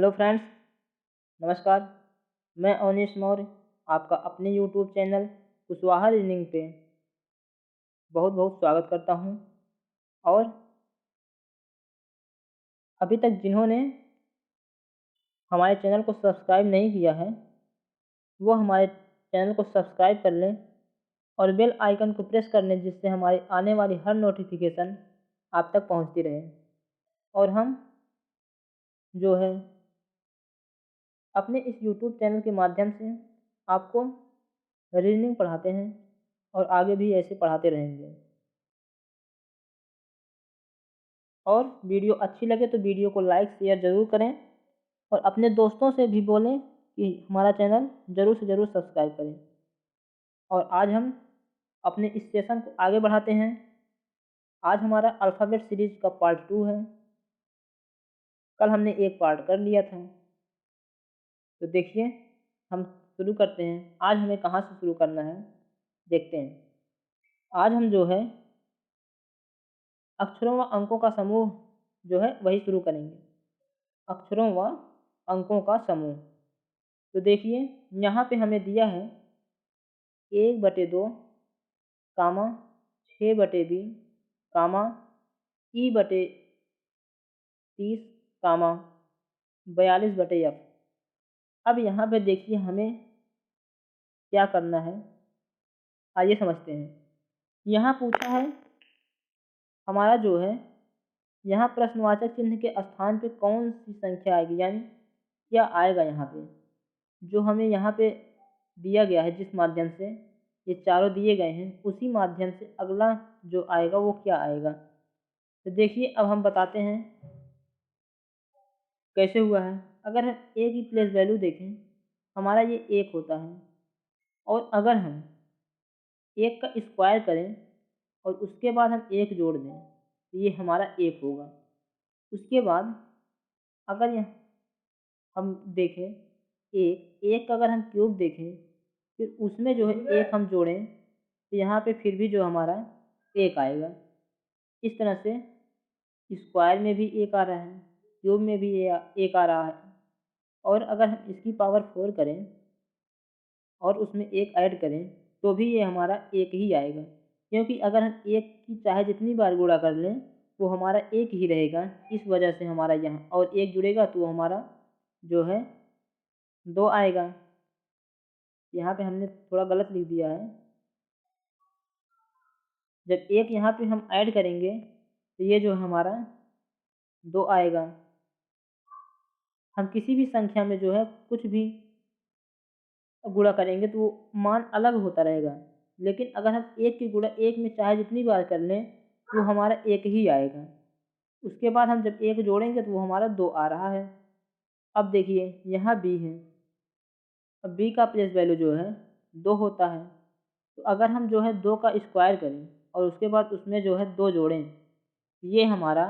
Hello friends, नमस्कार। मैं अवनीश मौर्य आपका अपने यूट्यूब चैनल कुशवाहा रीजनिंग पे बहुत बहुत स्वागत करता हूँ। और अभी तक जिन्होंने हमारे चैनल को सब्सक्राइब नहीं किया है वो हमारे चैनल को सब्सक्राइब कर लें और बेल आइकन को प्रेस कर लें, जिससे हमारी आने वाली हर नोटिफिकेशन आप तक पहुँचती रहे। और हम जो है अपने इस यूट्यूब चैनल के माध्यम से आपको रीजनिंग पढ़ाते हैं और आगे भी ऐसे पढ़ाते रहेंगे। और वीडियो अच्छी लगे तो वीडियो को लाइक शेयर ज़रूर करें और अपने दोस्तों से भी बोलें कि हमारा चैनल ज़रूर से ज़रूर सब्सक्राइब करें। और आज हम अपने इस सेशन को आगे बढ़ाते हैं। आज हमारा अल्फ़ाबेट सीरीज का पार्ट 2 है। कल हमने एक पार्ट कर लिया था। तो देखिए, हम शुरू करते हैं। आज हमें कहाँ से शुरू करना है देखते हैं। आज हम जो है अक्षरों व अंकों का समूह जो है वही शुरू करेंगे। अक्षरों व अंकों का समूह। तो देखिए, यहाँ पे हमें दिया है 1/2 कामा 6/20 कामा E/30 कामा 42/F। अब यहाँ पे देखिए हमें क्या करना है, आइए समझते हैं। यहाँ पूछा है हमारा जो है, यहाँ प्रश्नवाचक चिन्ह के स्थान पे कौन सी संख्या आएगी, यानी क्या आएगा यहाँ पे। जो हमें यहाँ पे दिया गया है, जिस माध्यम से ये चारों दिए गए हैं, उसी माध्यम से अगला जो आएगा वो क्या आएगा। तो देखिए, अब हम बताते हैं कैसे हुआ है। अगर हम ए की प्लेस वैल्यू देखें, हमारा ये 1 होता है। और अगर हम 1 का स्क्वायर करें और उसके बाद हम 1 जोड़ दें तो ये हमारा 1 होगा। उसके बाद अगर हम देखें एक का अगर हम क्यूब देखें, फिर उसमें जो है 1 हम जोड़ें तो यहाँ पे फिर भी जो हमारा 1 आएगा। इस तरह से स्क्वायर में भी 1 आ रहा है, क्यूब में भी 1 आ रहा है। और अगर हम इसकी पावर 4 करें और उसमें 1 ऐड करें तो भी ये हमारा 1 ही आएगा, क्योंकि अगर हम 1 की चाहे जितनी बार गुणा कर लें वो हमारा 1 ही रहेगा। इस वजह से हमारा यहाँ और 1 जुड़ेगा तो हमारा जो है 2 आएगा। यहाँ पे हमने थोड़ा गलत लिख दिया है। जब 1 यहाँ पे हम ऐड करेंगे तो ये जो हमारा 2 आएगा। हम किसी भी संख्या में जो है कुछ भी गुणा करेंगे तो वो मान अलग होता रहेगा, लेकिन अगर हम 1 की गुणा 1 में चाहे जितनी बार कर लें तो हमारा 1 ही आएगा। उसके बाद हम जब 1 जोड़ेंगे तो वो हमारा 2 आ रहा है। अब देखिए, यहाँ बी है। अब बी का प्लेस वैल्यू जो है 2 होता है। तो अगर हम जो है 2 का स्क्वायर करें और उसके बाद उसमें जो है 2 जोड़ें, ये हमारा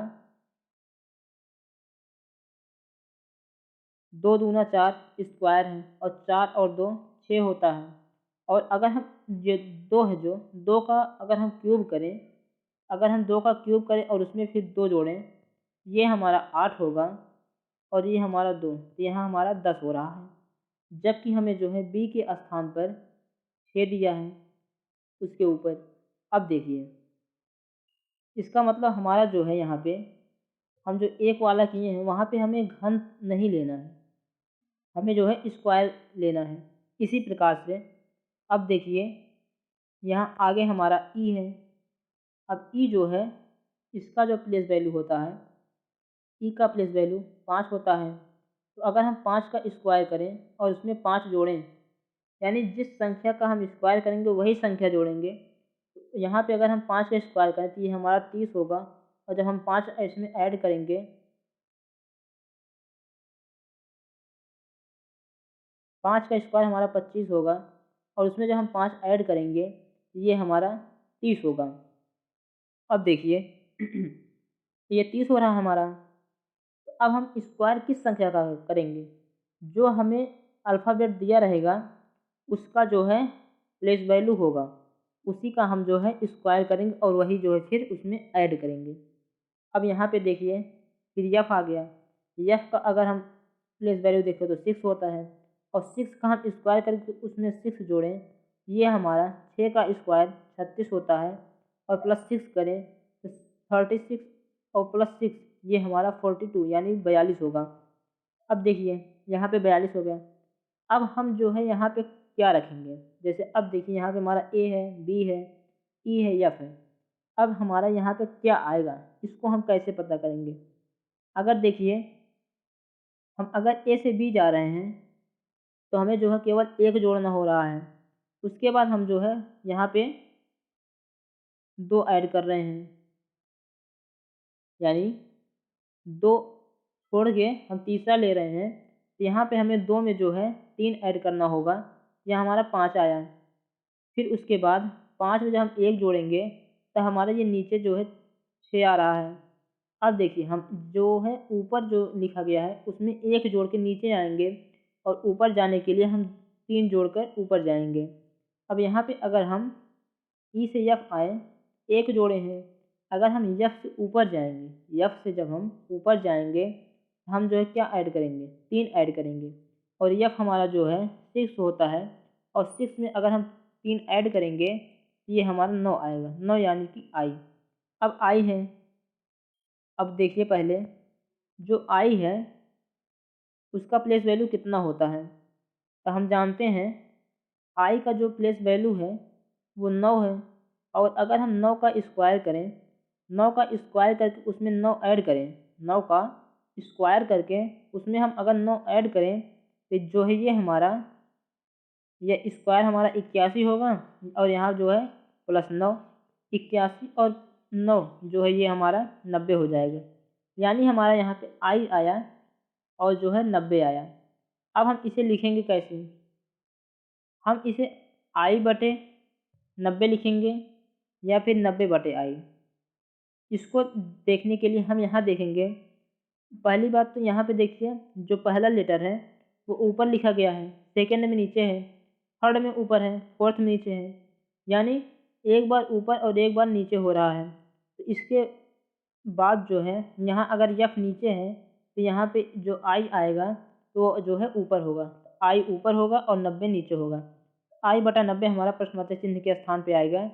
2 दूना 4 स्क्वायर है और 4 और 2 6 होता है। और अगर हम ये 2 है, जो 2 का अगर हम क्यूब करें, अगर हम 2 का क्यूब करें और उसमें फिर 2 जोड़ें, ये हमारा 8 होगा और ये हमारा 2, तो यहाँ हमारा 10 हो रहा है। जबकि हमें जो है बी के स्थान पर 6 दिया है उसके ऊपर। अब देखिए, इसका मतलब हमारा जो है यहाँ पे हम जो 1 वाला किए हैं वहाँ पे हमें घन नहीं लेना है, हमें जो है स्क्वायर लेना है। इसी प्रकार से अब देखिए, यहाँ आगे हमारा ई है। अब ई जो है, इसका जो प्लेस वैल्यू होता है, ई का प्लेस वैल्यू 5 होता है। तो अगर हम 5 का स्क्वायर करें और उसमें 5 जोड़ें, यानी जिस संख्या का हम स्क्वायर करेंगे वही संख्या जोड़ेंगे। तो यहाँ पे अगर हम 5 का स्क्वायर करें तो ये हमारा 30 होगा। और जब हम 5 इसमें ऐड करेंगे, 5 का स्क्वायर हमारा 25 होगा और उसमें जब हम 5 ऐड करेंगे ये हमारा 30 होगा। अब देखिए ये 30 हो रहा है हमारा। तो अब हम स्क्वायर किस संख्या का करेंगे, जो हमें अल्फ़ाबेट दिया रहेगा उसका जो है प्लेस वैल्यू होगा, उसी का हम जो है स्क्वायर करेंगे और वही जो है फिर उसमें ऐड करेंगे। अब यहाँ पे देखिए, फिर यफ आ गया। यफ का अगर हम प्लेस वैल्यू देखें तो 6 होता है, और 6 का हम स्क्वायर करके उसमें 6 जोड़ें, ये हमारा 6 का स्क्वायर 36 होता है, और प्लस 6 करें तो 36 और प्लस 6 ये हमारा 42 यानी 42 होगा। अब देखिए यहाँ पे 42 हो गया। अब हम जो है यहाँ पे क्या रखेंगे, जैसे अब देखिए यहाँ पे हमारा ए है, बी है, ई है, एफ है। अब हमारा यहाँ पे क्या आएगा, इसको हम कैसे पता करेंगे। अगर देखिए हम अगर ए से बी जा रहे हैं तो हमें जो है केवल एक जोड़ना हो रहा है, उसके बाद हम जो है यहाँ पे 2 ऐड कर रहे हैं, यानी 2 छोड़ के हम तीसरा ले रहे हैं, तो यहाँ पे हमें 2 में जो है 3 ऐड करना होगा, यह हमारा 5 आया। फिर उसके बाद 5 में जब हम 1 जोड़ेंगे तो हमारा ये नीचे जो है 6 आ रहा है। अब देखिए हम जो है ऊपर जो लिखा गया है उसमें 1 जोड़ के नीचे आएंगे, और ऊपर जाने के लिए हम 3 जोड़कर ऊपर जाएंगे। अब यहाँ पे अगर हम ई से एफ आए, 1 जोड़े हैं, अगर हम एफ से ऊपर जाएंगे, एफ से जब हम ऊपर जाएंगे हम जो है क्या ऐड करेंगे, 3 ऐड करेंगे, और एफ हमारा जो है 6 होता है, और 6 में अगर हम 3 ऐड करेंगे ये हमारा 9 आएगा, 9 यानी कि आई। अब आई है, अब देखिए पहले जो आई है उसका प्लेस वैल्यू कितना होता है, तो हम जानते हैं आई का जो प्लेस वैल्यू है वो 9 है, और अगर हम 9 का स्क्वायर करें, 9 का स्क्वायर करके उसमें 9 ऐड करें, 9 का स्क्वायर करके उसमें हम अगर 9 ऐड करें तो जो है ये हमारा ये स्क्वायर हमारा 81 होगा, और यहाँ जो है प्लस 9, 81 और 9 जो है ये हमारा 90 हो जाएगा, यानी हमारा यहाँ पे आई आया और जो है 90 आया। अब हम इसे लिखेंगे कैसे, हम इसे आई बटे 90 लिखेंगे या फिर 90 बटे आई। इसको देखने के लिए हम यहाँ देखेंगे, पहली बात तो यहाँ पे देखिए जो पहला लेटर है वो ऊपर लिखा गया है, सेकंड में नीचे है, थर्ड में ऊपर है, फोर्थ में नीचे है, यानी एक बार ऊपर और एक बार नीचे हो रहा है। तो इसके बाद जो है यहाँ अगर यफ नीचे है तो यहाँ पे जो आई आएगा तो जो है ऊपर होगा, आई ऊपर होगा और 90 नीचे होगा। आई बटा 90 हमारा प्रश्नवाचक चिन्ह के स्थान पे आएगा।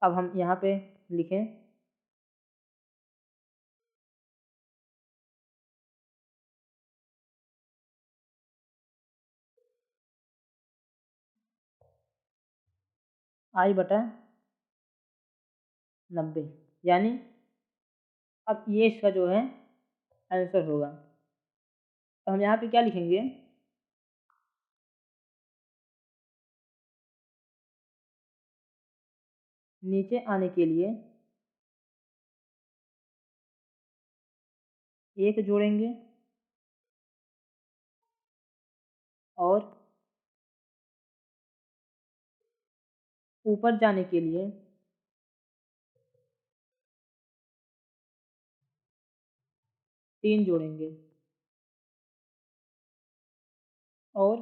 अब हम यहाँ पे लिखें आई बटा 90, यानी अब ये इसका जो है आंसर होगा। तो हम यहाँ पे क्या लिखेंगे, नीचे आने के लिए 1 जोड़ेंगे और ऊपर जाने के लिए 3 जोड़ेंगे, और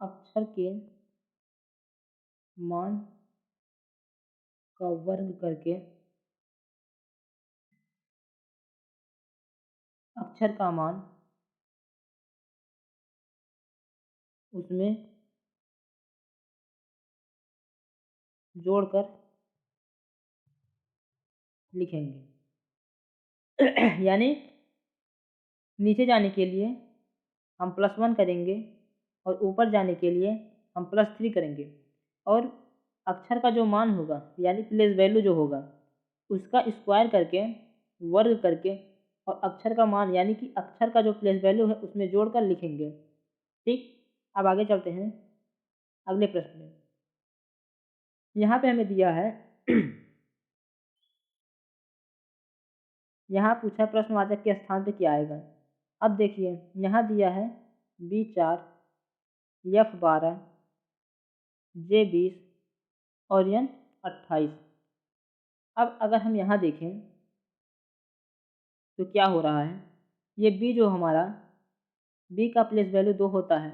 अक्षर के मान का वर्ग करके अक्षर का मान उसमें जोड़कर लिखेंगे। यानी नीचे जाने के लिए हम +1 करेंगे और ऊपर जाने के लिए हम +3 करेंगे, और अक्षर का जो मान होगा यानी प्लेस वैल्यू जो होगा उसका स्क्वायर करके वर्ग करके और अक्षर का मान यानी कि अक्षर का जो प्लेस वैल्यू है उसमें जोड़कर लिखेंगे। ठीक, अब आगे चलते हैं अगले प्रश्न में। यहाँ पे हमें दिया है यहाँ पूछा प्रश्नवाचक के स्थान पे क्या आएगा। अब देखिए यहाँ दिया है B4, F12, J20 और N28। अब अगर हम यहाँ देखें तो क्या हो रहा है, ये B जो हमारा B का प्लेस वैल्यू 2 होता है।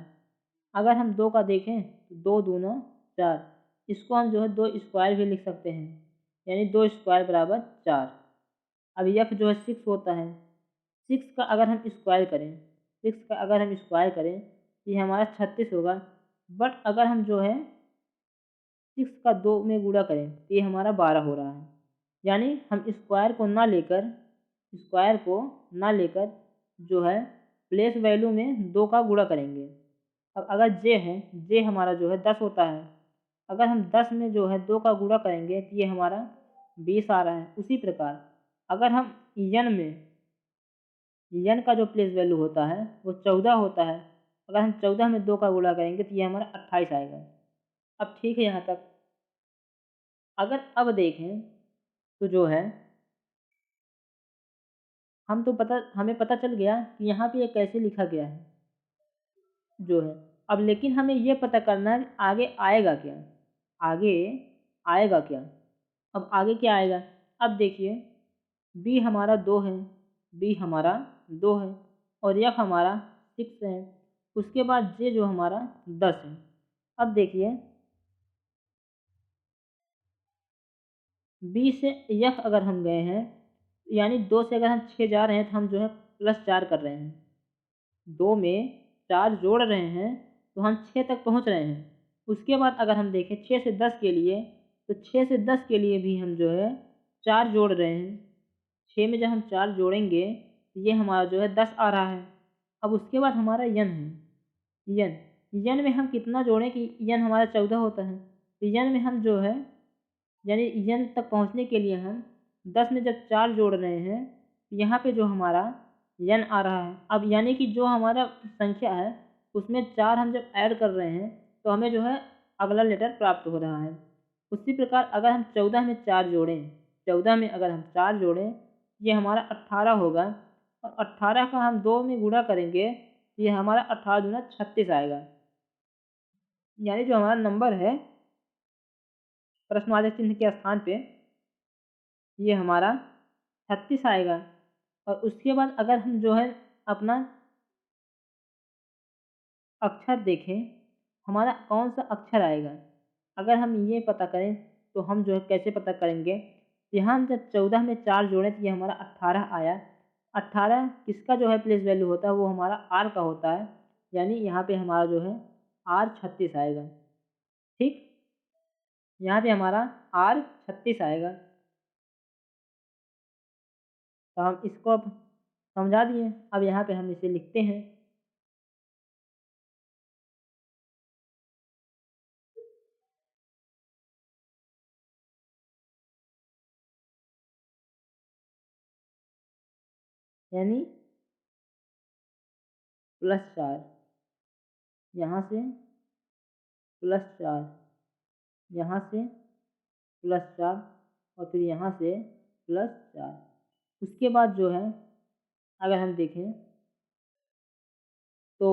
अगर हम 2 का देखें तो 2 दूना 4, इसको हम जो है 2 स्क्वायर भी लिख सकते हैं, यानी 2 स्क्वायर बराबर 4। अब यफ जो है 6 होता है, 6 का अगर हम स्क्वायर करें, 6 का अगर हम स्क्वायर करें तो ये हमारा 36 होगा। बट अगर हम जो है 6 का 2 में गुणा करें तो ये हमारा 12 हो रहा है। यानी हम स्क्वायर को ना लेकर जो है प्लेस वैल्यू में 2 का गुणा करेंगे। अब अगर जे है, जे हमारा जो है 10 होता है, अगर हम 10 में जो है 2 का गुणा करेंगे तो ये हमारा 20 आ रहा है। उसी प्रकार अगर हम यन में, यन का जो प्लेस वैल्यू होता है वो 14 होता है, अगर हम 14 में 2 का गुणा करेंगे तो ये हमारा 28 आएगा। अब ठीक है यहाँ तक। अगर अब देखें तो जो है हमें पता चल गया कि यहाँ पे ये कैसे लिखा गया है जो है। अब लेकिन हमें ये पता करना है कि आगे आएगा क्या, आगे आएगा क्या। अब आगे क्या आएगा, अब देखिए बी हमारा 2 है, बी हमारा 2 है और एफ हमारा 6 है। उसके बाद जे जो हमारा 10 है। अब देखिए बी से एफ अगर हम गए हैं, यानी 2 से अगर हम 6 जा रहे हैं तो हम जो है +4 कर रहे हैं। 2 में 4 जोड़ रहे हैं तो हम 6 तक पहुंच रहे हैं। उसके बाद अगर हम देखें 6 से 10 के लिए, तो 6 से 10 के लिए भी हम जो है 4 जोड़ रहे हैं। 6 में जब हम 4 जोड़ेंगे तो ये हमारा जो है 10 आ रहा है। अब उसके बाद हमारा यन है, यन, यन में हम कितना जोड़ें कि यन हमारा 14 होता है। तो यन में हम जो है, यानी यन तक पहुंचने के लिए हम 10 में जब 4 जोड़ रहे हैं तो यहाँ पे जो हमारा यन आ रहा है। अब यानी कि जो हमारा संख्या है उसमें 4 हम जब ऐड कर रहे हैं तो हमें जो है अगला लेटर प्राप्त हो रहा है। उसी प्रकार अगर हम 14 में 4 जोड़ें, 14 में अगर हम 4 जोड़ें ये हमारा 18 होगा और 18 का हम 2 में गुणा करेंगे ये हमारा 18 दूना 36 आएगा। यानी जो हमारा नंबर है प्रश्नवाचक चिन्ह के स्थान पे ये हमारा 36 आएगा। और उसके बाद अगर हम जो है अपना अक्षर देखें हमारा कौन सा अक्षर आएगा, अगर हम ये पता करें तो हम जो है कैसे पता करेंगे। यहाँ हम जब 14 में 4 जोड़ें तो ये हमारा 18 आया। 18 किसका जो है प्लेस वैल्यू होता है वो हमारा आर का होता है। यानी यहाँ पे हमारा जो है आर 36 आएगा। ठीक, यहाँ पे हमारा आर 36 आएगा। तो हम इसको अब समझा दिए। अब यहाँ पे हम इसे लिखते हैं। यानी +4, यहाँ से +4, यहाँ से +4 और फिर यहाँ से +4। उसके बाद जो है अगर हम देखें तो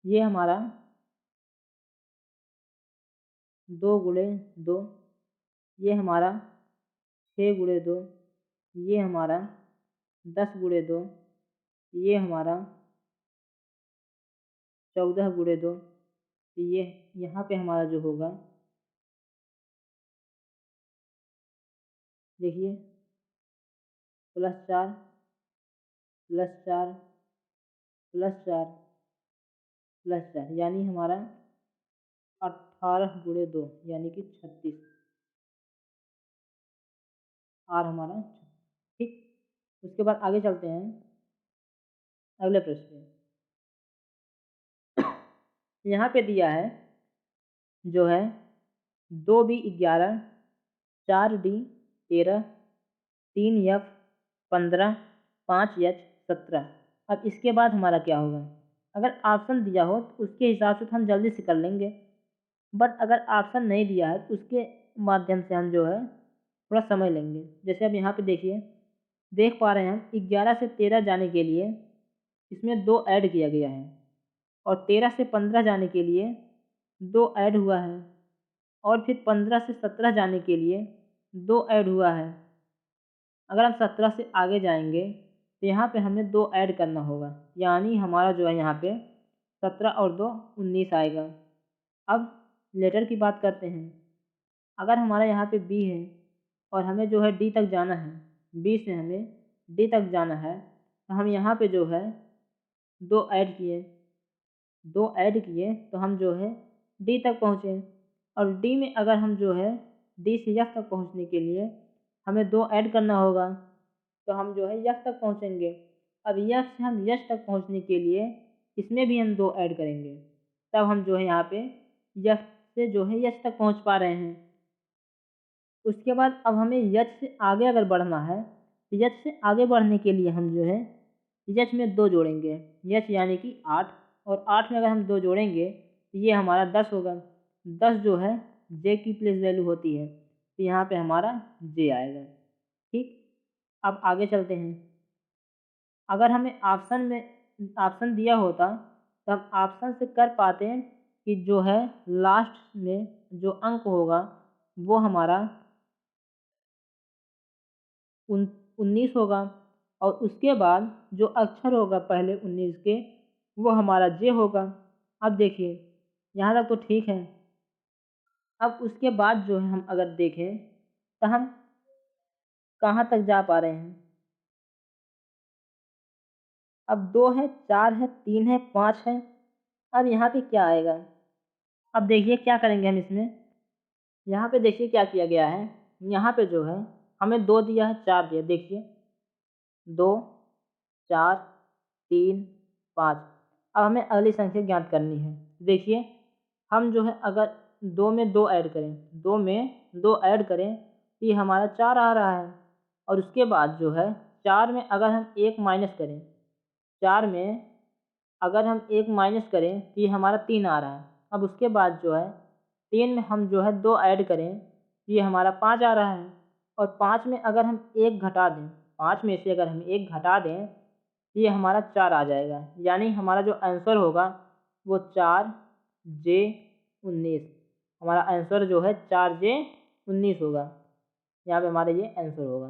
ये हमारा 2 गुणे 2, ये हमारा 6 गुणे 2, ये हमारा 10 गुणे 2, ये हमारा 14 गुणे 2। तो ये यहाँ पे हमारा जो होगा देखिए +4 +4 +4 +4 यानी हमारा 18 गुणे 2 यानी कि 36 आर हमारा। ठीक, उसके बाद आगे चलते हैं अगले प्रश्न में। यहाँ पे दिया है जो है 2B 11, 4D 13, 3F 15, 5H 17। अब इसके बाद हमारा क्या होगा, अगर ऑप्शन दिया हो तो उसके हिसाब से तो हम जल्दी से कर लेंगे। बट अगर ऑप्शन नहीं दिया है तो उसके माध्यम से हम जो है थोड़ा समय लेंगे। जैसे अब यहाँ पे देखिए, देख पा रहे हैं हम 11 से 13 जाने के लिए इसमें 2 ऐड किया गया है और 13 से 15 जाने के लिए 2 ऐड हुआ है और फिर 15 से 17 जाने के लिए 2 ऐड हुआ है। अगर हम 17 से आगे जाएंगे तो यहाँ पे हमें 2 ऐड करना होगा, यानी हमारा जो है यहाँ पे 17 और 2 19 आएगा। अब लेटर की बात करते हैं। अगर हमारा यहाँ पे बी है और हमें जो है डी तक जाना है, बी से हमें डी तक जाना है, तो हम यहाँ पे जो है दो ऐड किए तो हम जो है डी तक पहुँचे। और डी में अगर हम जो है डी से यफ तक पहुँचने के लिए हमें दो ऐड करना होगा, तो हम जो है यफ तक पहुँचेंगे। अब यफ से हम यश तक पहुँचने के लिए इसमें भी हम दो ऐड करेंगे, तब हम जो है यहाँ पे यफ से जो है यश तक पहुँच पा रहे हैं। उसके बाद अब हमें यच से आगे अगर बढ़ना है, तो यच से आगे बढ़ने के लिए हम जो है यच में दो जोड़ेंगे, यच यानी कि 8, और 8 में अगर हम दो जोड़ेंगे तो ये हमारा 10 होगा। 10 जो है जे की प्लेस वैल्यू होती है, तो यहाँ पे हमारा जे आएगा। ठीक, अब आगे चलते हैं। अगर हमें ऑप्शन दिया होता तो हम ऑप्शन से कर पाते हैं कि जो है लास्ट में जो अंक होगा वो हमारा 19 होगा, और उसके बाद जो अक्षर होगा पहले 19 के वो हमारा जे होगा। अब देखिए यहाँ तक तो ठीक है। अब उसके बाद जो है हम अगर देखें तो हम कहाँ तक जा पा रहे हैं। अब 2 है, 4 है, 3 है, 5 है। अब यहाँ पे क्या आएगा। अब देखिए क्या करेंगे हम इसमें। यहाँ पे देखिए क्या किया गया है। यहाँ पे जो है हमें 2 दिया है, 4 दिया, देखिए 2, 4, 3, 5। अब हमें अगली संख्या ज्ञात करनी है। देखिए हम जो है अगर 2 में 2 ऐड करें, 2 में 2 ऐड करें तो ये हमारा 4 आ रहा है। और उसके बाद जो है 4 में अगर हम 1 माइनस करें, 4 में अगर हम 1 माइनस करें तो ये हमारा 3 आ रहा है। अब उसके बाद जो है 3 में हम जो है 2 ऐड करें तो ये हमारा 5 आ रहा है। और 5 में अगर हम 1 घटा दें, 5 में से अगर हम 1 घटा दें तो ये हमारा 4 आ जाएगा। यानी हमारा जो आंसर होगा वो 4 जे 19, हमारा आंसर जो है 4 जे 19 होगा। यहाँ पे हमारा ये आंसर होगा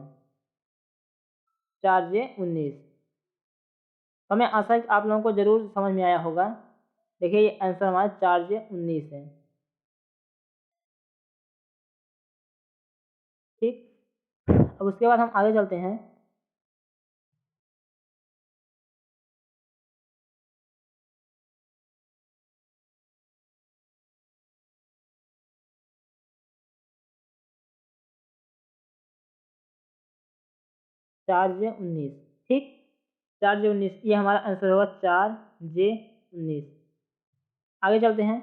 4 जे 19। हमें आशा है कि आप लोगों को ज़रूर समझ में आया होगा। देखिए ये आंसर हमारा 4 जे 19 है। ठीक, अब उसके बाद हम आगे चलते हैं। चार जे 19, ठीक, 4 जे 19 ये हमारा आंसर होगा 4 जे 19। आगे चलते हैं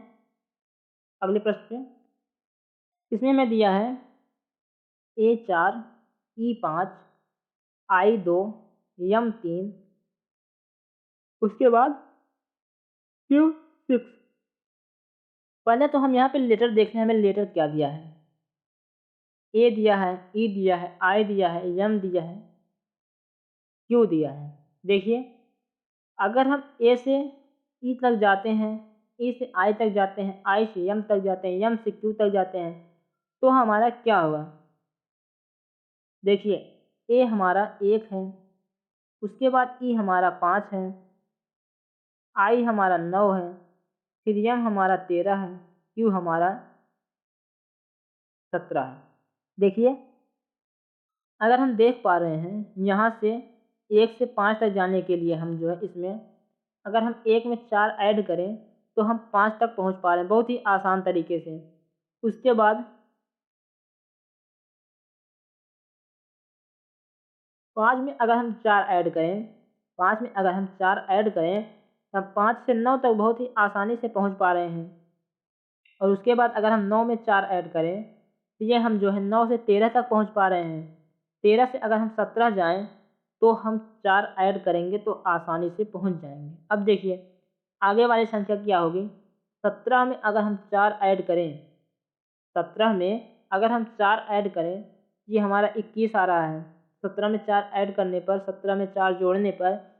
अगले प्रश्न पे। इसमें मैं दिया है A4, E5, I2, M3, उसके बाद Q6। पहले तो हम यहाँ पे लेटर देख लें, हमें लेटर क्या दिया है। ए दिया है, ई दिया है, आई दिया है, एम दिया है, क्यू दिया है। देखिए अगर हम ए से ई तक जाते हैं, ई से आई तक जाते हैं, आई से एम तक जाते हैं, एम से क्यू तक जाते हैं, तो हमारा क्या होगा। देखिए ए हमारा 1 है, उसके बाद ई हमारा 5 है, आई हमारा 9 है, फिर एम हमारा 13 है, क्यू हमारा 17 है। देखिए अगर हम देख पा रहे हैं यहाँ से 1 से 5 तक जाने के लिए हम जो है इसमें अगर हम 1 में 4 ऐड करें तो हम 5 तक पहुँच पा रहे हैं बहुत ही आसान तरीके से। उसके बाद 5 में अगर हम 4 ऐड करें, 5 में अगर हम 4 ऐड करें तब 5 से 9 तक बहुत ही आसानी से पहुँच पा रहे हैं। और उसके बाद अगर हम 9 में 4 ऐड करें तो ये हम जो है 9 से 13 तक पहुँच पा रहे हैं। 13 से अगर हम 17 जाएँ तो हम 4 ऐड करेंगे तो आसानी से पहुँच जाएंगे। अब देखिए आगे वाली संख्या क्या होगी। 17 में अगर हम 4 ऐड करें, 17 में अगर हम 4 ऐड करें ये हमारा 21 आ रहा है। 17 में 4 ऐड करने पर, 17 में 4 जोड़ने पर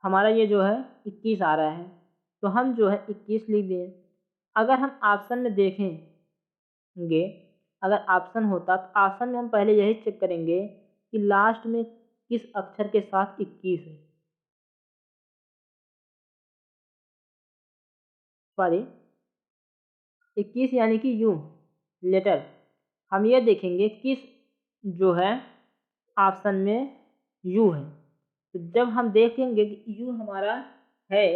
हमारा ये जो है 21 आ रहा है। तो हम जो है 21 लिख दें। अगर हम ऑप्शन में देखेंगे, अगर ऑप्शन होता तो ऑप्शन में हम पहले यही चेक करेंगे कि लास्ट में किस अक्षर के साथ 21 है। सॉरी, 21 यानी कि यू लेटर। हम ये देखेंगे किस जो है ऑप्शन में यू है। तो जब हम देखेंगे कि यू हमारा है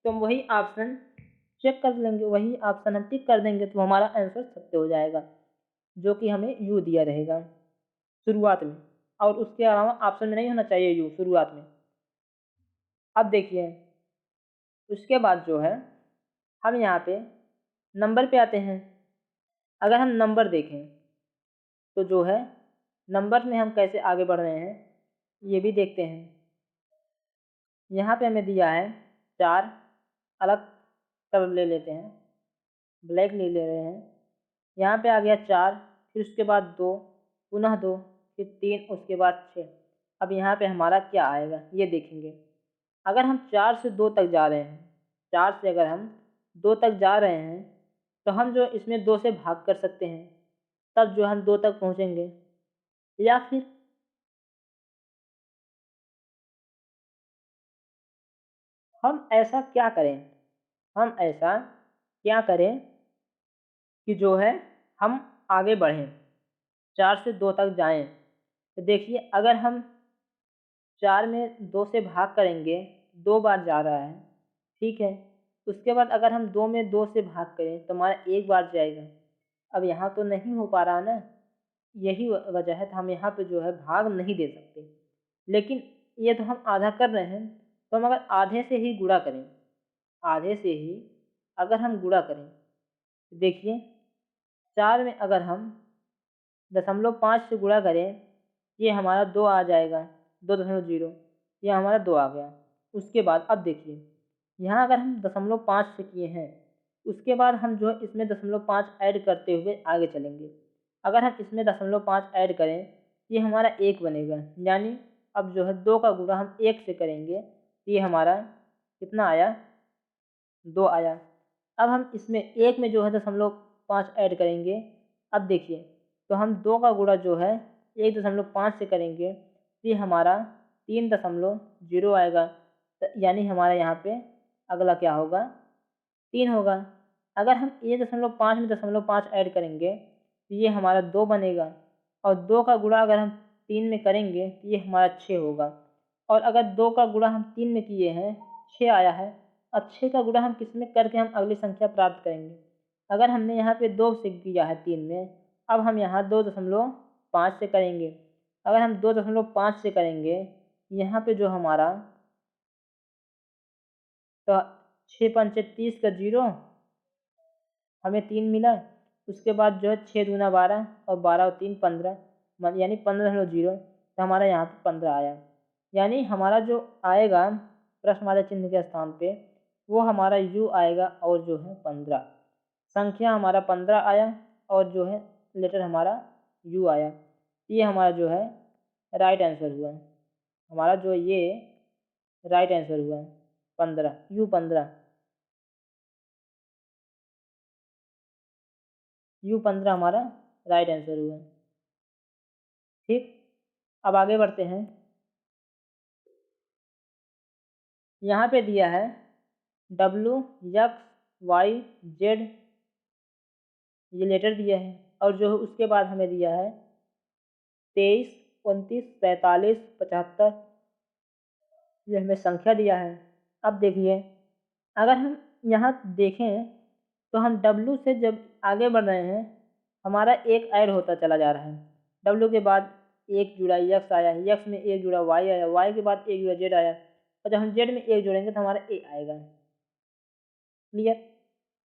तो हम वही ऑप्शन चेक कर लेंगे, वही ऑप्शन हम टिक कर देंगे तो हमारा आंसर सत्य हो जाएगा, जो कि हमें यू दिया रहेगा शुरुआत में, और उसके अलावा ऑप्शन में नहीं होना चाहिए यू शुरुआत में। अब देखिए उसके बाद जो है हम यहाँ पे नंबर पे आते हैं। अगर हम नंबर देखें तो जो है नंबर में हम कैसे आगे बढ़ रहे हैं ये भी देखते हैं। यहाँ पे हमें दिया है 4, अलग कलर ले लेते हैं, ब्लैक ले रहे हैं। यहाँ पे आ गया 4, फिर उसके बाद 2, पुनः 2, फिर 3, उसके बाद 6। अब यहाँ पे हमारा क्या आएगा ये देखेंगे। अगर हम 4 से 2 तक जा रहे हैं, 4 से अगर हम 2 तक जा रहे हैं तो हम जो इसमें 2 से भाग कर सकते हैं, तब जो हम 2 तक पहुँचेंगे। या फिर हम ऐसा क्या करें, हम ऐसा क्या करें कि जो है हम आगे बढ़ें, 4 से 2 तक जाएं। तो देखिए अगर हम 4 में 2 से भाग करेंगे, 2 बार जा रहा है, ठीक है। उसके बाद अगर हम 2 में 2 से भाग करें तो हमारा 1 बार जाएगा। अब यहाँ तो नहीं हो पा रहा ना, यही वजह है तो हम यहाँ पे जो है भाग नहीं दे सकते। लेकिन ये तो हम आधा कर रहे हैं, तो हम अगर आधे से ही गुणा करें, आधे से ही अगर हम गुणा करें, देखिए 4 में अगर हम 0.5 से गुणा करें, ये हमारा 2 आ जाएगा, 2.0, ये हमारा 2 आ गया। उसके बाद अब देखिए यहाँ अगर हम 0.5 से किए हैं, उसके बाद हम जो है इसमें 0.5 ऐड करते हुए आगे चलेंगे। अगर हम इसमें 0.5 ऐड करें, ये हमारा 1 बनेगा, यानी अब जो है 2 का गुणा हम 1 से करेंगे, ये हमारा कितना आया, 2 आया। अब हम इसमें 1 में जो है 0.5 ऐड करेंगे। अब देखिए तो हम 2 का गुणा जो है 1.5 से करेंगे, ये हमारा 3.0 आएगा। यानी हमारा यहाँ पे अगला क्या होगा, 3 होगा। अगर हम 1.5 में 0.5 ऐड करेंगे तो ये हमारा 2 बनेगा, और 2 का गुणा अगर हम 3 में करेंगे तो ये हमारा 6 होगा। और अगर 2 का गुणा हम 3 में किए हैं, 6 आया है। अब 6 का गुणा हम किस में करके हम अगली संख्या प्राप्त करेंगे। अगर हमने यहाँ पे 2 से किया है 3 में, अब हम यहाँ 2.5 से करेंगे। अगर हम 2.5 से करेंगे, यहाँ पे जो हमारा तो 6 पंचे 30 का 0, हमें 3 मिला। उसके बाद जो है 6 दूना 12, और 12 और 3 15, यानी 15.0, तो हमारा यहाँ पे 15 आया। यानी हमारा जो आएगा प्रश्नवाचक चिन्ह के स्थान पे, वो हमारा यू आएगा, और जो है 15 संख्या हमारा 15 आया, और जो है लेटर हमारा यू आया। ये हमारा जो है राइट आंसर हुआ, हमारा जो ये राइट आंसर हुआ 15, यू 15 हमारा राइट आंसर हुआ। ठीक, अब आगे बढ़ते हैं। यहाँ पे दिया है WXYZ, ये लेटर दिया है, और जो है उसके बाद हमें दिया है 23, 29, 43, 75, ये हमें संख्या दिया है। अब देखिए अगर हम यहाँ देखें तो हम W से जब आगे बढ़ रहे हैं, हमारा एक ऐड होता चला जा रहा है। W के बाद एक जुड़ा X आया, X में एक जुड़ा Y आया, Y के बाद एक जुड़ा Z आया, और जब हम Z में एक जोड़ेंगे तो हमारा A आएगा। क्लियर,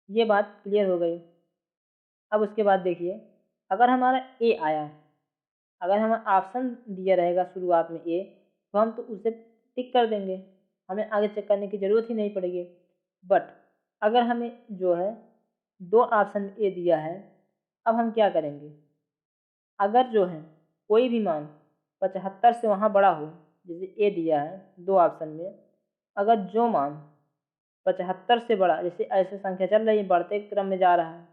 ये बात क्लियर हो गई। अब उसके बाद देखिए अगर हमारा A आया, अगर हमारा ऑप्शन दिया रहेगा शुरुआत में A, तो हम तो उसे टिक कर देंगे, हमें आगे चेक करने की ज़रूरत ही नहीं पड़ेगी। बट अगर हमें जो है 2 ऑप्शन में A दिया है, अब हम क्या करेंगे, अगर जो है कोई भी मान 75 से वहाँ बड़ा हो, जैसे A दिया है 2 ऑप्शन में, अगर जो मान 75 से बड़ा, जैसे ऐसे संख्या चल रही है बढ़ते क्रम में जा रहा है,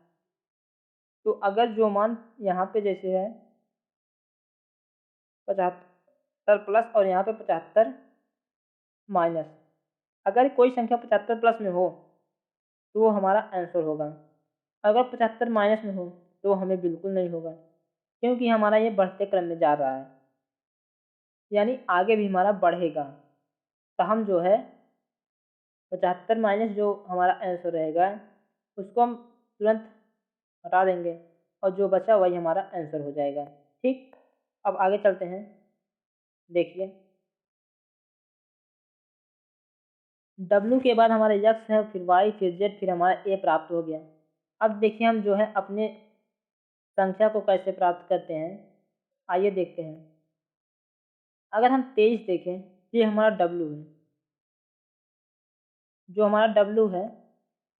तो अगर जो मान यहाँ पे जैसे है 75 प्लस और यहाँ पे 75 माइनस, अगर कोई संख्या 75 प्लस में हो तो वो हमारा आंसर होगा। अगर 75 माइनस में हो तो हमें बिल्कुल नहीं होगा, क्योंकि हमारा ये बढ़ते क्रम में जा रहा है, यानी आगे भी हमारा बढ़ेगा। तो हम जो है 75 माइनस जो हमारा आंसर रहेगा उसको हम तुरंत हटा देंगे और जो बचा वही हमारा आंसर हो जाएगा। ठीक, अब आगे चलते हैं। देखिए W के बाद हमारा x है, फिर y, फिर z, फिर हमारा a प्राप्त हो गया। अब देखिए हम जो है अपने संख्या को कैसे प्राप्त करते हैं, आइए देखते हैं। अगर हम 23 देखें, ये हमारा W है। जो हमारा W है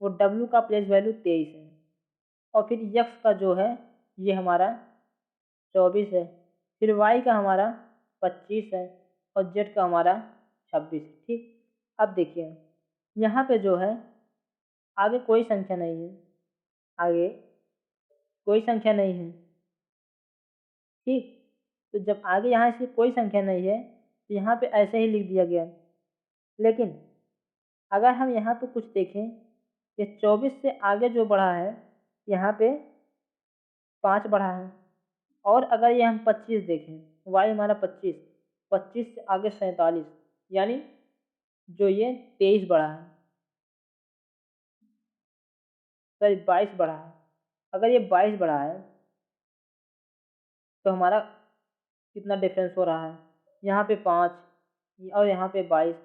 वो W का प्लेस वैल्यू 23 है, और फिर x का जो है ये हमारा 24 है, फिर y का हमारा 25 है और z का हमारा 26। ठीक, अब देखिए यहाँ पे जो है आगे कोई संख्या नहीं है, आगे कोई संख्या नहीं है। ठीक, तो जब आगे यहाँ से कोई संख्या नहीं है तो यहाँ पे ऐसे ही लिख दिया गया। लेकिन अगर हम यहाँ पे कुछ देखें, ये 24 से आगे जो बढ़ा है यहाँ पे 5 बढ़ा है, और अगर ये हम 25 देखें, y हमारा 25, 25 से आगे 47, यानी जो ये 23 बढ़ा है, सॉरी 22 बढ़ा है। अगर ये 22 बढ़ा है तो हमारा कितना डिफरेंस हो रहा है, यहाँ पे 5 और यहाँ पे 22,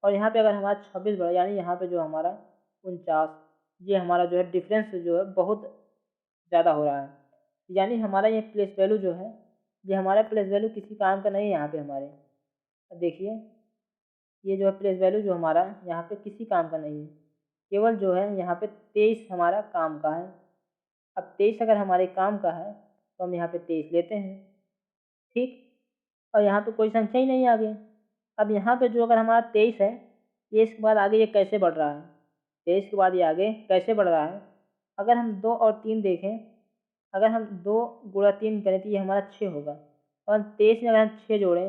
और यहाँ पे अगर हमारा 26 बढ़ा, यानी यहाँ पे जो हमारा 49, ये हमारा जो है डिफरेंस जो है बहुत ज़्यादा हो रहा है। यानी हमारा ये प्लेस वैल्यू जो है, ये हमारा प्लेस वैल्यू किसी काम का नहीं है। यहाँ पे हमारे देखिए ये जो है प्लेस वैल्यू जो हमारा यहाँ पे किसी काम का नहीं है, केवल जो है यहाँ पे 23 हमारा काम का है। अब 23 अगर हमारे काम का है तो हम यहाँ पे 23 लेते हैं। ठीक, और यहाँ पे कोई संख्या ही नहीं आगे। अब यहाँ पे जो अगर हमारा 23 है, 23 के बाद आगे ये कैसे बढ़ रहा है, 23 के बाद ये आगे कैसे बढ़ रहा है। अगर हम 2 और 3 देखें, अगर हम 2 गुणा 3 करें तो ये हमारा 6 होगा, और 23 में अगर हम 6 जोड़ें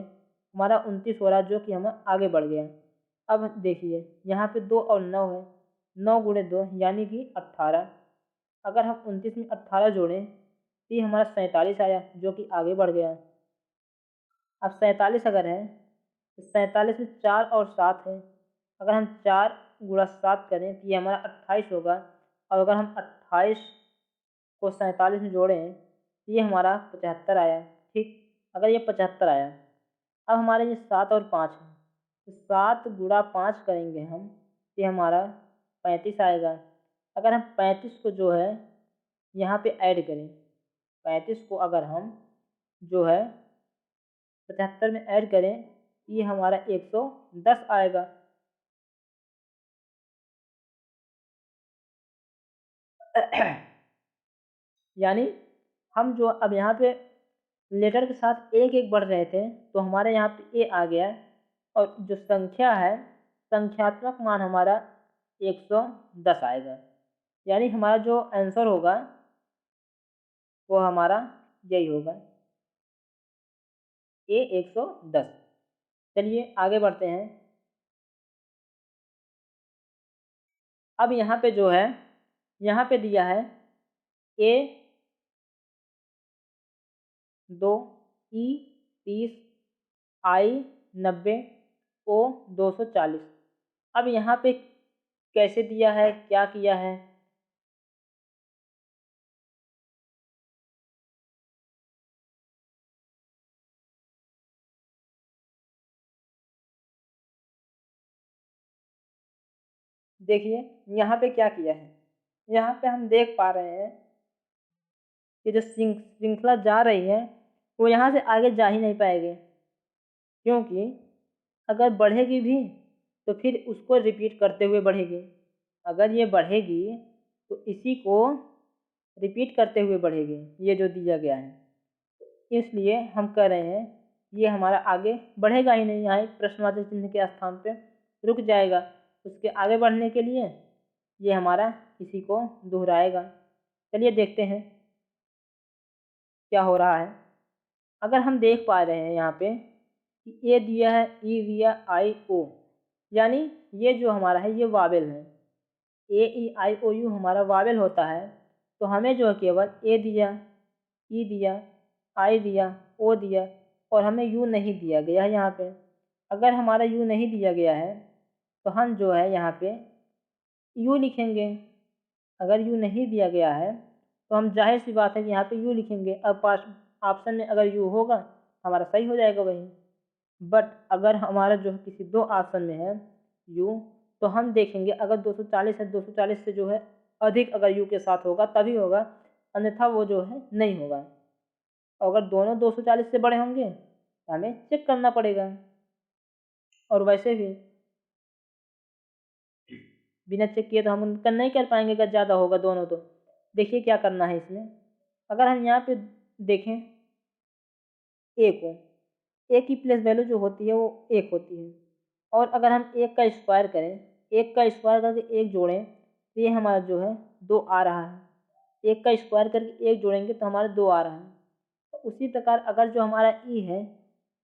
हमारा 29 हो रहा है, जो कि हम आगे बढ़ गया। अब देखिए यहाँ पे 2 और 9 है, 9 गुणे 2 यानी कि 18। अगर हम 29 में 18 जोड़ें तो ये हमारा 47 आया, जो कि आगे बढ़ गया। अब 47 अगर है तो 47 में 4 और 7 है, अगर हम 4 गुणा 7 करें तो ये हमारा 28 होगा, और अगर हम 28 को 47 में जोड़ें तो ये हमारा 75 आया। ठीक, अगर ये 75 आया, अब हमारे ये 7 और 5 है, तो 7 गुणा 5 करेंगे हम तो ये हमारा 35 आएगा। अगर हम 35 को जो है यहाँ पे ऐड करें, 35 को अगर हम जो है 75 में ऐड करें ये हमारा 110 आएगा। यानी हम जो अब यहाँ पे लेटर के साथ एक एक बढ़ रहे थे तो हमारे यहाँ पे ए आ गया, और जो संख्या है संख्यात्मक मान हमारा 110 आएगा। यानी हमारा जो आंसर होगा वो हमारा यही होगा, ए 110। चलिए आगे बढ़ते हैं। अब यहाँ पे जो है यहाँ पे दिया है ए 2, ई 30, आई 90, ओ 240। अब यहाँ पे कैसे दिया है, क्या किया है, देखिए यहाँ पे क्या किया है। यहाँ पे हम देख पा रहे हैं कि जो श्रृंखला जा रही है वो यहाँ से आगे जा ही नहीं पाएगी, क्योंकि अगर बढ़ेगी भी तो फिर उसको रिपीट करते हुए बढ़ेगी। अगर ये बढ़ेगी तो इसी को रिपीट करते हुए बढ़ेगी, ये जो दिया गया है। इसलिए हम कह रहे हैं ये हमारा आगे बढ़ेगा ही नहीं, यहाँ प्रश्नवाचक चिन्ह के स्थान पे रुक जाएगा। उसके आगे बढ़ने के लिए ये हमारा इसी को दोहराएगा। चलिए देखते हैं क्या हो रहा है। अगर हम देख पा रहे हैं यहाँ पे कि ए दिया है, ई दिया, आई ओ, यानी ये जो हमारा है ये वावेल है। ए ई आई ओ यू हमारा वावेल होता है, तो हमें जो है केवल ए दिया, ई दिया, आई दिया, ओ दिया और हमें यू नहीं दिया गया है यहाँ पे। अगर हमारा यू नहीं दिया गया है तो हम जो है यहाँ पे यू लिखेंगे। अगर यू नहीं दिया गया है तो हम जाहिर सी बात है कि यहाँ पे यू लिखेंगे। अब पास ऑप्शन में अगर यू होगा हमारा सही हो जाएगा वही। बट अगर हमारा जो है किसी दो ऑप्शन में है यू, तो हम देखेंगे अगर 240 है, 240 से जो है अधिक अगर यू के साथ होगा तभी होगा, अन्यथा वो जो है नहीं होगा। और अगर दोनों 240 से बड़े होंगे तो हमें चेक करना पड़ेगा। और वैसे भी बिना चेक किए तो हम उनका नहीं कर पाएंगे अगर ज़्यादा होगा दोनों तो। देखिए क्या करना है इसमें। अगर हम यहाँ पे देखें ए को, ए की प्लेस वैल्यू जो होती है वो एक होती है। और अगर हम एक का स्क्वायर करें, एक का स्क्वायर करके एक जोड़ें तो ये हमारा जो है दो आ रहा है। एक का स्क्वायर करके एक जोड़ेंगे तो हमारा दो आ रहा है। तो उसी प्रकार अगर जो हमारा ई है,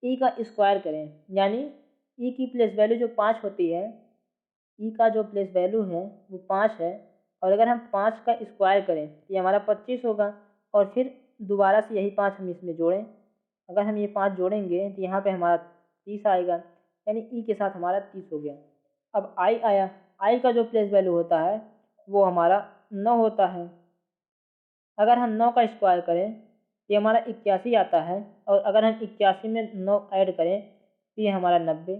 ई का स्क्वायर करें यानी ई की प्लेस वैल्यू जो 5 होती है, ई का जो प्लेस वैल्यू है वो 5 है। और अगर हम 5 का स्क्वायर करें तो ये हमारा 25 होगा। और फिर दोबारा से यही 5 हम इसमें जोड़ें। अगर हम ये 5 जोड़ेंगे तो यहाँ पे हमारा 30 आएगा, यानी ई के साथ हमारा 30 हो गया। अब आई आया, आई का जो प्लेस वैल्यू होता है वो हमारा 9 होता है। अगर हम 9 का स्क्वायर करें तो ये हमारा 81 आता है। और अगर हम 81 में 9 ऐड करें तो ये हमारा 90,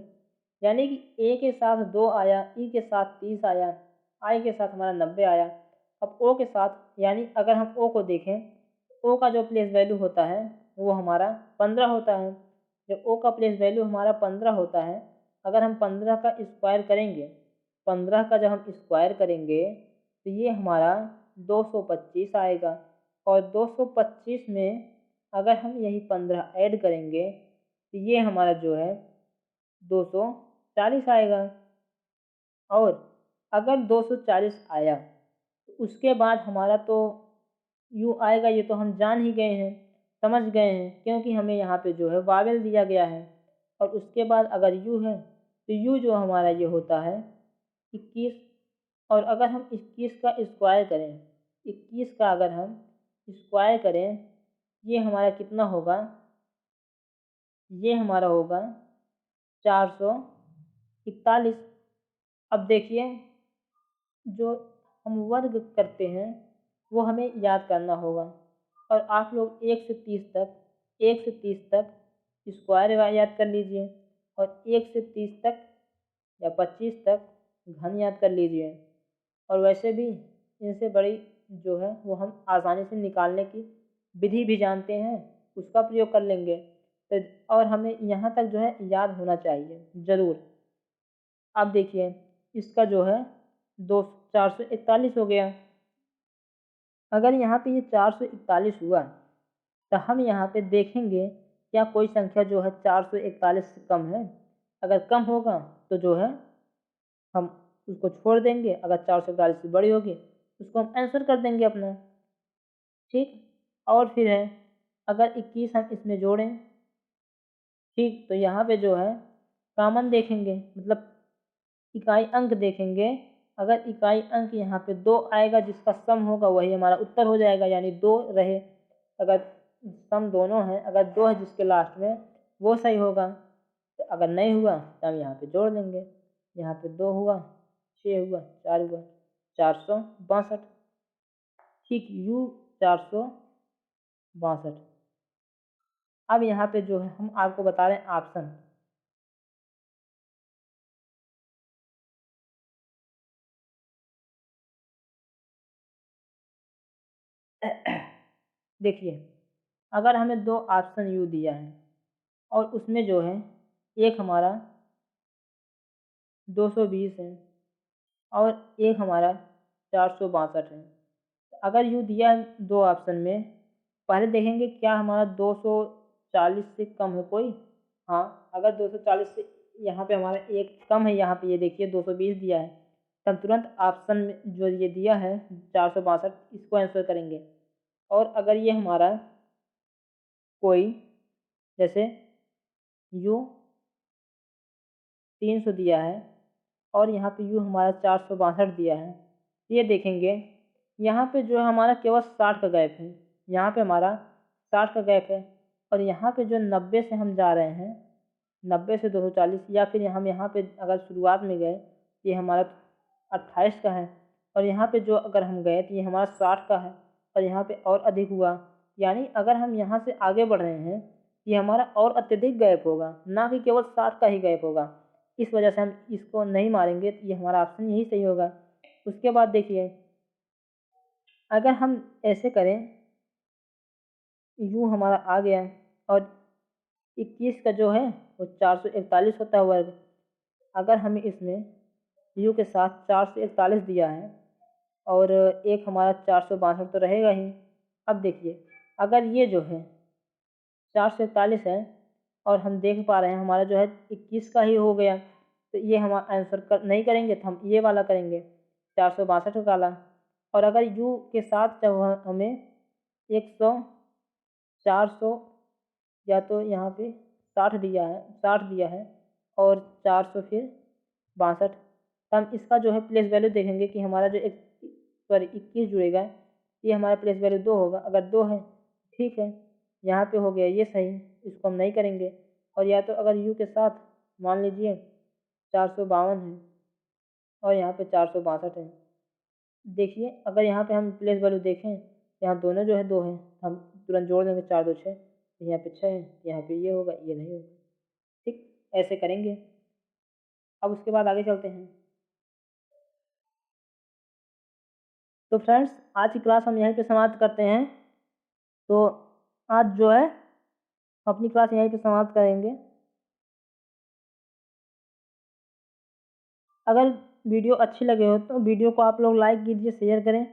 यानी कि ए के साथ 2 आया, ई के साथ 30 आया, आई के साथ हमारा 90 आया। अब ओ के साथ, यानी अगर हम ओ को देखें, ओ का जो प्लेस वैल्यू होता है वो हमारा 15 होता है। जब ओ का प्लेस वैल्यू हमारा 15 होता है, अगर हम 15 का स्क्वायर करेंगे, 15 का जब हम स्क्वायर करेंगे तो ये हमारा 225 आएगा। और 225 में अगर हम यही 15 ऐड करेंगे तो ये हमारा जो है 240 आएगा। और अगर 240 आया तो उसके बाद हमारा तो यू आएगा, ये तो हम जान ही गए हैं, समझ गए हैं, क्योंकि हमें यहाँ पे जो है वावेल दिया गया है। और उसके बाद अगर यू है तो यू जो हमारा ये होता है 21। और अगर हम 21 का स्क्वायर करें, 21 का अगर हम स्क्वायर करें, ये हमारा कितना होगा, ये हमारा होगा 441। अब देखिए जो हम वर्ग करते हैं वो हमें याद करना होगा। और आप लोग 1 से 30 तक, 1 से 30 तक स्क्वायर याद कर लीजिए। और 1 से 30 तक या 25 तक घन याद कर लीजिए। और वैसे भी इनसे बड़ी जो है वो हम आसानी से निकालने की विधि भी जानते हैं, उसका प्रयोग कर लेंगे। तो और हमें यहाँ तक जो है याद होना चाहिए ज़रूर। अब देखिए इसका जो है 441 हो गया। अगर यहाँ पे ये 441 हुआ तो हम यहाँ पे देखेंगे क्या कोई संख्या जो है 441 से कम है। अगर कम होगा तो जो है हम उसको छोड़ देंगे, अगर 441 से बड़ी होगी उसको हम आंसर कर देंगे अपना। ठीक। और फिर है अगर 21 हम इसमें जोड़ें, ठीक, तो यहाँ पे जो है कॉमन देखेंगे, मतलब इकाई अंक देखेंगे। अगर इकाई अंक यहाँ पे 2 आएगा जिसका सम होगा वही हमारा उत्तर हो जाएगा, यानी 2 रहे। अगर सम दोनों हैं, अगर 2 है जिसके लास्ट में वो सही होगा। तो अगर नहीं हुआ तो हम यहाँ पे जोड़ देंगे। यहाँ पे 2 हुआ, 6 हुआ, 4 हुआ, 462। ठीक, यू 462। अब यहाँ पे जो है हम आपको बता रहे हैं ऑप्शन। देखिए अगर हमें दो ऑप्शन यू दिया है और उसमें जो है एक हमारा 220 है और एक हमारा 462 है। अगर यू दिया है दो ऑप्शन में, पहले देखेंगे क्या हमारा 240 से कम है कोई। हाँ, अगर 240 से यहाँ पे हमारा एक कम है, यहाँ पे ये देखिए 220 दिया है, तब तुरंत ऑप्शन में जो ये दिया है 462 इसको आंसर करेंगे। और अगर ये हमारा कोई जैसे यू 300 दिया है और यहाँ पे यू हमारा 462 दिया है, ये देखेंगे यहाँ पे जो है हमारा केवल 60 का गैप है, यहाँ पे हमारा 60 का गैप है। और यहाँ पे जो 90 से हम जा रहे हैं, 90 से 240, या फिर हम यहाँ पे अगर शुरुआत में गए, ये हमारा 28 का है। और यहाँ पे जो अगर हम गए तो ये हमारा 60 का है, और यहाँ पे और अधिक हुआ। यानी अगर हम यहाँ से आगे बढ़ रहे हैं, ये हमारा और अत्यधिक गैप होगा, ना कि केवल 60 का ही गैप होगा। इस वजह से हम इसको नहीं मारेंगे, तो ये हमारा ऑप्शन यही सही होगा। उसके बाद देखिए, अगर हम ऐसे करें, यूँ हमारा आ गया, और 21 का जो है वो 441 होता है वर्ग। अगर हमें इसमें यू के साथ 441 दिया है, और एक हमारा 462 तो रहेगा ही। अब देखिए, अगर ये जो है 441 है, और हम देख पा रहे हैं हमारा जो है 21 का ही हो गया, तो ये हम आंसर नहीं करेंगे, तो हम ये वाला करेंगे, 462 वाला। और अगर यू के साथ जब हमें 100, 400, या तो यहाँ पे 60 दिया है, 60 दिया है, और 400 फिर 62, तो हम इसका जो है प्लेस वैल्यू देखेंगे कि हमारा जो 21 जुड़ेगा, ये हमारा प्लेस वैल्यू 2 होगा। अगर 2 है, ठीक है, यहाँ पे हो गया ये सही, इसको हम नहीं करेंगे। और या तो अगर यू के साथ मान लीजिए 452 है, और यहाँ पे 462 है। देखिए, अगर यहाँ पे हम प्लेस वैल्यू देखें, यहाँ दोनों जो है 2 है, हम तुरंत जोड़ देंगे, 4 2 6, यहाँ पे 6 है, यहाँ पे ये होगा, ये नहीं होगा। ठीक, ऐसे करेंगे। अब उसके बाद आगे चलते हैं। तो फ्रेंड्स, आज की क्लास हम यहीं पे समाप्त करते हैं। तो आज जो है अपनी क्लास यहीं पे समाप्त करेंगे। अगर वीडियो अच्छी लगे हो तो वीडियो को आप लोग लाइक कीजिए, शेयर करें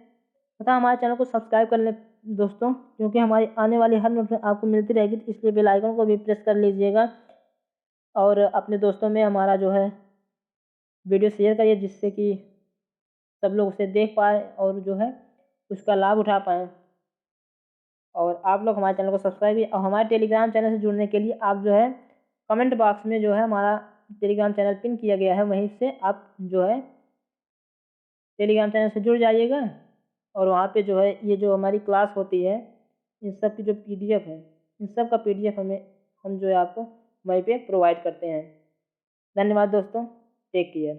तथा हमारे चैनल को सब्सक्राइब कर लें दोस्तों, क्योंकि हमारी आने वाली हर नोटिफिकेशन आपको मिलती रहेगी। तो इसलिए बेल आइकन को भी प्रेस कर लीजिएगा, और अपने दोस्तों में हमारा जो है वीडियो शेयर करिए, जिससे कि सब लोग उसे देख पाए और जो है उसका लाभ उठा पाएँ। और आप लोग हमारे चैनल को सब्सक्राइब, और हमारे टेलीग्राम चैनल से जुड़ने के लिए आप जो है कमेंट बॉक्स में जो है हमारा टेलीग्राम चैनल पिन किया गया है, वहीं से आप जो है टेलीग्राम चैनल से जुड़ जाइएगा। और वहाँ पे जो है ये जो हमारी क्लास होती है, इन सब की जो PDF है, इन सब का PDF हम जो है आपको वहीं पे प्रोवाइड करते हैं। धन्यवाद दोस्तों, टेक केयर।